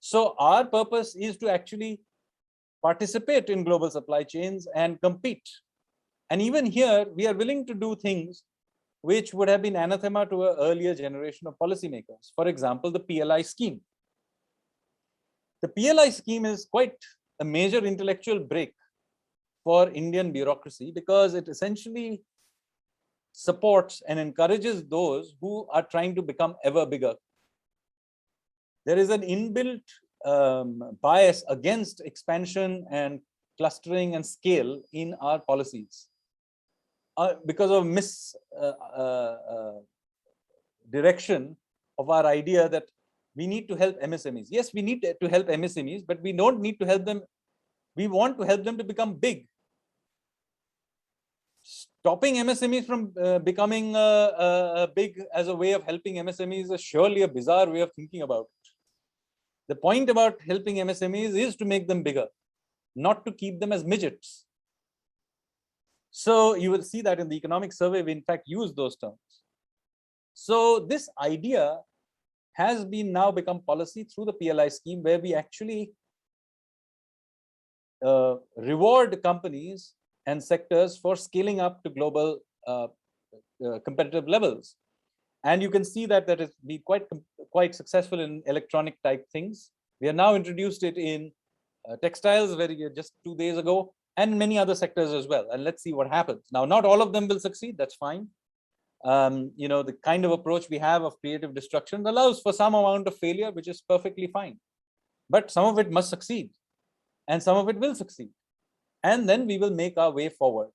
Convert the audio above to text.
So our purpose is to actually participate in global supply chains and compete. And even here, we are willing to do things which would have been anathema to an earlier generation of policymakers. For example, the PLI scheme. The PLI scheme is quite a major intellectual break for Indian bureaucracy because it essentially supports and encourages those who are trying to become ever bigger. There is an inbuilt bias against expansion and clustering and scale in our policies because of misdirection of our idea that we need to help MSMEs. Yes, we need to help MSMEs, but we don't need to help them. We want to help them to become big. Stopping MSMEs from becoming big as a way of helping MSMEs is surely a bizarre way of thinking about it. The point about helping MSMEs is to make them bigger, not to keep them as midgets. So you will see that in the economic survey, we in fact use those terms. So this idea has been now become policy through the PLI scheme, where we actually reward companies and sectors for scaling up to global competitive levels. And you can see that that has been quite successful in electronic type things. We have now introduced it in textiles just 2 days ago, and many other sectors as well. And let's see what happens. Now, not all of them will succeed. That's fine. You know, the kind of approach we have of creative destruction allows for some amount of failure, which is perfectly fine. But some of it must succeed, and some of it will succeed. And then we will make our way forward.